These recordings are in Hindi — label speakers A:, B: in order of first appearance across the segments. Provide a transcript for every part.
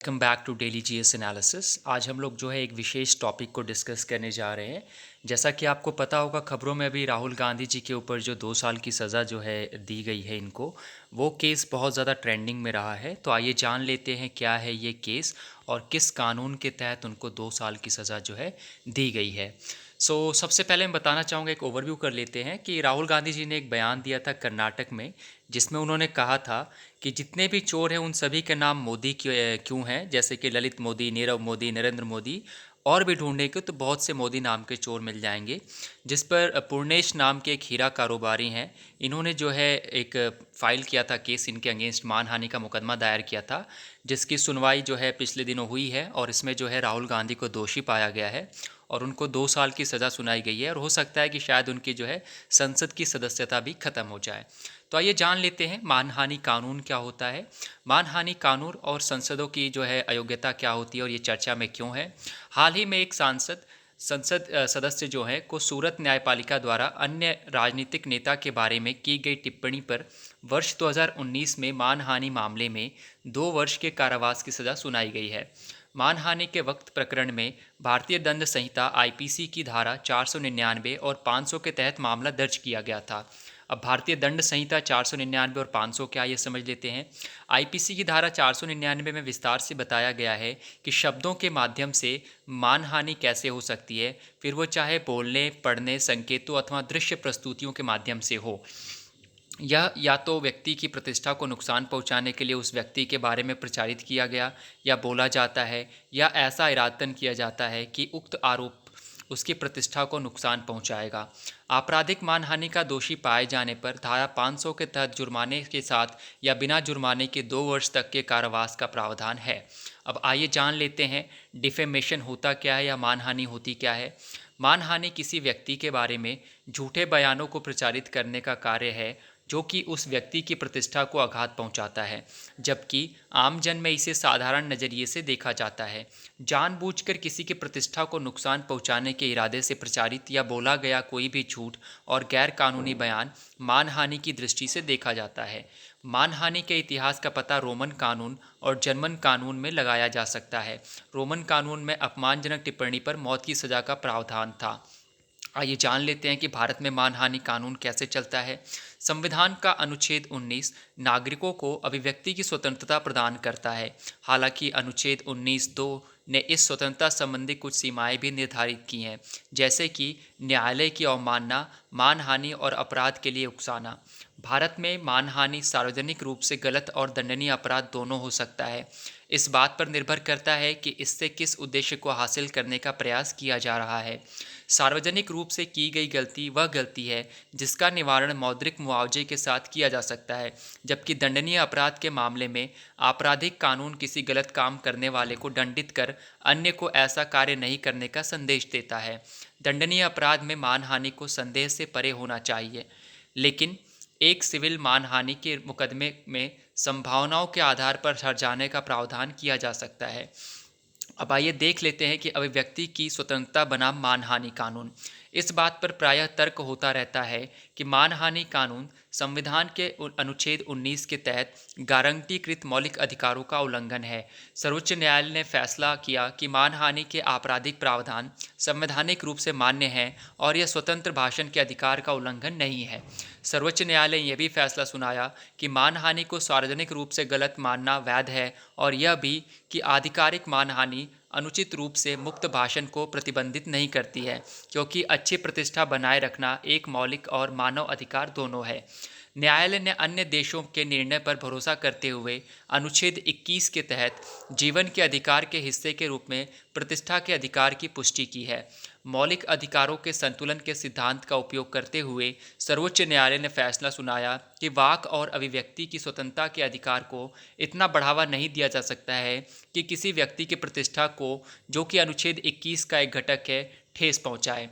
A: Welcome back to daily GS analysis. आज हम लोग जो है एक विशेष टॉपिक को डिस्कस करने जा रहे हैं। जैसा कि आपको पता होगा, खबरों में अभी राहुल गांधी जी के ऊपर जो 2 साल की सज़ा जो है दी गई है इनको, वो केस बहुत ज़्यादा ट्रेंडिंग में रहा है। तो आइए जान लेते हैं क्या है ये केस और किस कानून के तहत उनको 2 साल की सज़ा जो है दी गई है। सबसे पहले मैं बताना चाहूँगा, एक ओवरव्यू कर लेते हैं कि राहुल गांधी जी ने एक बयान दिया था कर्नाटक में, जिसमें उन्होंने कहा था कि जितने भी चोर हैं उन सभी के नाम मोदी क्यों हैं, जैसे कि ललित मोदी, नीरव मोदी, नरेंद्र मोदी, और भी ढूंढेंगे तो बहुत से मोदी नाम के चोर मिल जाएंगे। जिस पर पूर्णेश नाम के एक हीरा कारोबारी हैं, इन्होंने जो है एक फाइल किया था केस, इनके अगेंस्ट मानहानि का मुकदमा दायर किया था, जिसकी सुनवाई जो है पिछले दिनों हुई है और इसमें जो है राहुल गांधी को दोषी पाया गया है और उनको 2 साल की सज़ा सुनाई गई है और हो सकता है कि शायद उनकी जो है संसद की सदस्यता भी खत्म हो जाए। तो आइए जान लेते हैं मानहानि कानून क्या होता है, मानहानि कानून और संसदों की जो है अयोग्यता क्या होती है और ये चर्चा में क्यों है। हाल ही में एक संसद सदस्य जो है को सूरत न्यायपालिका द्वारा अन्य राजनीतिक नेता के बारे में की गई टिप्पणी पर वर्ष 2019 में मानहानि मामले में 2 वर्ष के कारावास की सज़ा सुनाई गई है। मानहानि के वक्त प्रकरण में भारतीय दंड संहिता आईपीसी की धारा 499 और 500 के तहत मामला दर्ज किया गया था। अब भारतीय दंड संहिता 499 और 500 क्या, ये समझ लेते हैं। आईपीसी की धारा 499 में विस्तार से बताया गया है कि शब्दों के माध्यम से मानहानि कैसे हो सकती है, फिर वो चाहे बोलने, पढ़ने, संकेतों अथवा दृश्य प्रस्तुतियों के माध्यम से हो। यह या तो व्यक्ति की प्रतिष्ठा को नुकसान पहुंचाने के लिए उस व्यक्ति के बारे में प्रचारित किया गया या बोला जाता है, या ऐसा इरादतन किया जाता है कि उक्त आरोप उसकी प्रतिष्ठा को नुकसान पहुंचाएगा। आपराधिक मानहानि का दोषी पाए जाने पर धारा 500 के तहत जुर्माने के साथ या बिना जुर्माने के 2 वर्ष तक के कारावास का प्रावधान है। अब आइए जान लेते हैं डिफेमेशन होता क्या है या मानहानि होती क्या है। मानहानि किसी व्यक्ति के बारे में झूठे बयानों को प्रचारित करने का कार्य है जो कि उस व्यक्ति की प्रतिष्ठा को आघात पहुंचाता है, जबकि आमजन में इसे साधारण नज़रिए से देखा जाता है। जानबूझकर किसी की प्रतिष्ठा को नुकसान पहुंचाने के इरादे से प्रचारित या बोला गया कोई भी झूठ और गैर कानूनी बयान मानहानि की दृष्टि से देखा जाता है। मानहानि के इतिहास का पता रोमन कानून और जर्मन कानून में लगाया जा सकता है। रोमन कानून में अपमानजनक टिप्पणी पर मौत की सज़ा का प्रावधान था। आइए जान लेते हैं कि भारत में मानहानि कानून कैसे चलता है। संविधान का अनुच्छेद 19 नागरिकों को अभिव्यक्ति की स्वतंत्रता प्रदान करता है। हालांकि अनुच्छेद 19(2) ने इस स्वतंत्रता संबंधी कुछ सीमाएं भी निर्धारित की हैं, जैसे कि न्यायालय की अवमानना, मानहानि और अपराध के लिए उकसाना। भारत में मानहानि सार्वजनिक रूप से गलत और दंडनीय अपराध दोनों हो सकता है। इस बात पर निर्भर करता है कि इससे किस उद्देश्य को हासिल करने का प्रयास किया जा रहा है। सार्वजनिक रूप से की गई गलती वह गलती है जिसका निवारण मौद्रिक मुआवजे के साथ किया जा सकता है, जबकि दंडनीय अपराध के मामले में आपराधिक कानून किसी गलत काम करने वाले को दंडित कर अन्य को ऐसा कार्य नहीं करने का संदेश देता है। दंडनीय अपराध में मानहानि को संदेह से परे होना चाहिए, लेकिन एक सिविल मानहानि के मुकदमे में संभावनाओं के आधार पर हर्जाने का प्रावधान किया जा सकता है। अब आइए देख लेते हैं कि अभिव्यक्ति की स्वतंत्रता बनाम मानहानि कानून। इस बात पर प्रायः तर्क होता रहता है कि मानहानि कानून संविधान के अनुच्छेद 19 के तहत गारंटीकृत मौलिक अधिकारों का उल्लंघन है। सर्वोच्च न्यायालय ने फैसला किया कि मानहानि के आपराधिक प्रावधान संवैधानिक रूप से मान्य हैं और यह स्वतंत्र भाषण के अधिकार का उल्लंघन नहीं है। सर्वोच्च न्यायालय ने यह भी फैसला सुनाया कि मानहानि को सार्वजनिक रूप से गलत मानना वैध है और यह भी कि आधिकारिक मानहानि अनुचित रूप से मुक्त भाषण को प्रतिबंधित नहीं करती है, क्योंकि अच्छी प्रतिष्ठा बनाए रखना एक मौलिक और मानव अधिकार दोनों है। न्यायालय ने अन्य देशों के निर्णय पर भरोसा करते हुए अनुच्छेद 21 के तहत जीवन के अधिकार के हिस्से के रूप में प्रतिष्ठा के अधिकार की पुष्टि की है। मौलिक अधिकारों के संतुलन के सिद्धांत का उपयोग करते हुए सर्वोच्च न्यायालय ने फैसला सुनाया कि वाक और अभिव्यक्ति की स्वतंत्रता के अधिकार को इतना बढ़ावा नहीं दिया जा सकता है कि किसी व्यक्ति की प्रतिष्ठा को, जो कि अनुच्छेद 21 का एक घटक है, ठेस पहुंचाए।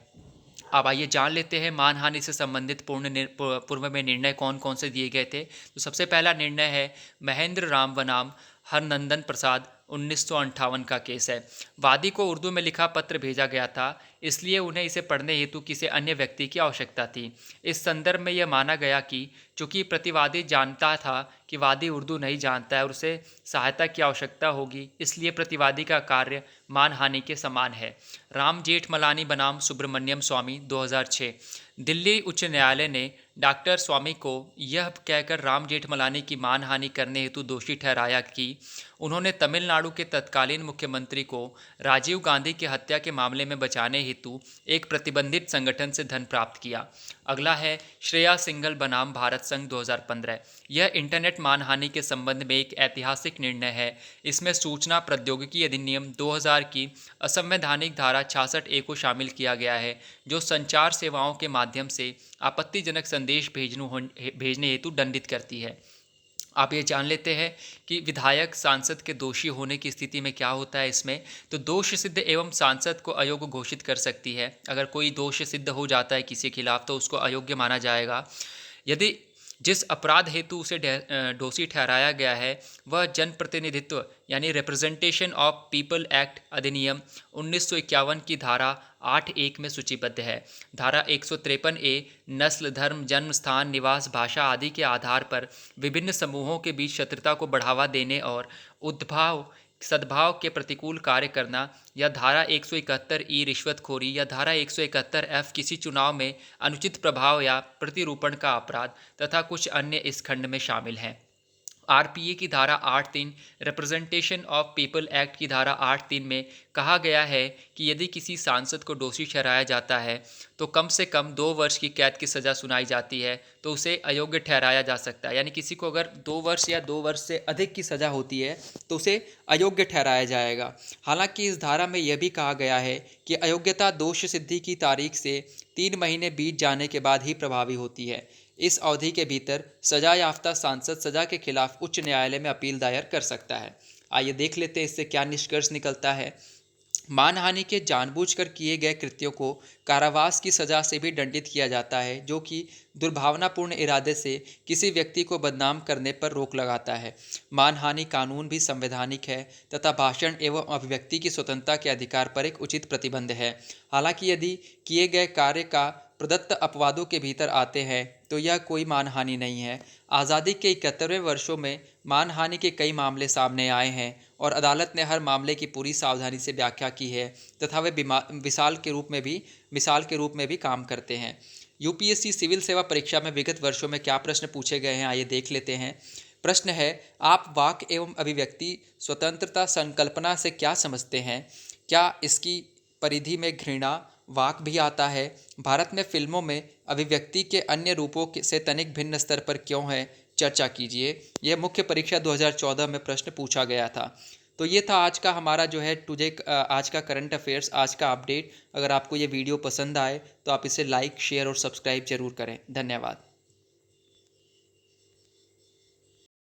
A: अब आइए जान लेते हैं मानहानि से संबंधित पूर्व में निर्णय कौन कौन से दिए गए थे। तो सबसे पहला निर्णय है महेंद्र राम बनाम हरनंदन प्रसाद 1958 का केस है। वादी को उर्दू में लिखा पत्र भेजा गया था, इसलिए उन्हें इसे पढ़ने हेतु किसी अन्य व्यक्ति की आवश्यकता थी। इस संदर्भ में यह माना गया कि चूंकि प्रतिवादी जानता था कि वादी उर्दू नहीं जानता है और उसे सहायता की आवश्यकता होगी, इसलिए प्रतिवादी का कार्य मानहानि के समान है। राम जेठमलानी बनाम सुब्रमण्यम स्वामी 2006। दिल्ली उच्च न्यायालय ने डॉक्टर स्वामी को यह कहकर राम जेठमलानी की मानहानि करने हेतु दोषी ठहराया कि उन्होंने तमिलनाडु के तत्कालीन मुख्यमंत्री को राजीव गांधी की हत्या के मामले में बचाने हेतु एक प्रतिबंधित संगठन से धन प्राप्त किया। अगला है श्रेया सिंघल बनाम भारत संघ 2015। यह इंटरनेट मानहानि के संबंध में एक ऐतिहासिक निर्णय है। इसमें सूचना प्रौद्योगिकी अधिनियम 2000 की असंवैधानिक धारा 66A को शामिल किया गया है, जो संचार सेवाओं के माध्यम से आपत्तिजनक संदेश भेजने हेतु दंडित करती है। आप ये जान लेते हैं कि विधायक सांसद के दोषी होने की स्थिति में क्या होता है। इसमें तो दोष सिद्ध एवं सांसद को अयोग्य घोषित कर सकती है। अगर कोई दोष सिद्ध हो जाता है किसी के खिलाफ तो उसको अयोग्य माना जाएगा। यदि जिस अपराध हेतु उसे दोषी ठहराया गया है वह जनप्रतिनिधित्व यानी रिप्रेजेंटेशन ऑफ पीपल एक्ट अधिनियम 1951 की धारा 8(1) में सूचीबद्ध है। धारा 153A नस्ल, धर्म, जन्म स्थान, निवास, भाषा आदि के आधार पर विभिन्न समूहों के बीच शत्रुता को बढ़ावा देने और उद्भाव सद्भाव के प्रतिकूल कार्य करना, या धारा 171E रिश्वतखोरी, या धारा 171F किसी चुनाव में अनुचित प्रभाव या प्रतिरूपण का अपराध तथा कुछ अन्य इस खंड में शामिल हैं। आरपीए की धारा 8(3 रिप्रेजेंटेशन ऑफ पीपल एक्ट की धारा 8(3 में कहा गया है कि यदि किसी सांसद को दोषी ठहराया जाता है तो कम से कम 2 वर्ष की कैद की सज़ा सुनाई जाती है तो उसे अयोग्य ठहराया जा सकता है। यानी किसी को अगर 2 वर्ष या 2 वर्ष से अधिक की सज़ा होती है तो उसे अयोग्य ठहराया जाएगा। हालांकि इस धारा में यह भी कहा गया है कि अयोग्यता दोष सिद्धि की तारीख से 3 महीने बीत जाने के बाद ही प्रभावी होती है। इस अवधि के भीतर सजा याफ्ता सांसद सजा के खिलाफ उच्च न्यायालय में अपील दायर कर सकता है। आइए देख लेते हैं इससे क्या निष्कर्ष निकलता है। मानहानि के जानबूझकर किए गए कृत्यों को कारावास की सजा से भी दंडित किया जाता है, जो कि दुर्भावनापूर्ण इरादे से किसी व्यक्ति को बदनाम करने पर रोक लगाता है। मानहानि कानून भी संवैधानिक है तथा भाषण एवं अभिव्यक्ति की स्वतंत्रता के अधिकार पर एक उचित प्रतिबंध है। हालांकि यदि किए गए कार्य का प्रदत्त अपवादों के भीतर आते हैं तो यह कोई मानहानि नहीं है। आज़ादी के 71वें वर्षों में मानहानि के कई मामले सामने आए हैं और अदालत ने हर मामले की पूरी सावधानी से व्याख्या की है तथा वे मिसाल के रूप में भी काम करते हैं। यूपीएससी सिविल सेवा परीक्षा में विगत वर्षों में क्या प्रश्न पूछे गए हैं, आइए देख लेते हैं। प्रश्न है, आप वाक एवं अभिव्यक्ति स्वतंत्रता संकल्पना से क्या समझते हैं? क्या इसकी परिधि में घृणा वाक भी आता है? भारत में फिल्मों में अभिव्यक्ति के अन्य रूपों से तनिक भिन्न स्तर पर क्यों है? चर्चा कीजिए। यह मुख्य परीक्षा 2014 में प्रश्न पूछा गया था। तो ये था आज का हमारा जो है आज का करंट अफेयर्स, आज का अपडेट। अगर आपको ये वीडियो पसंद आए तो आप इसे लाइक, शेयर और सब्सक्राइब जरूर करें। धन्यवाद।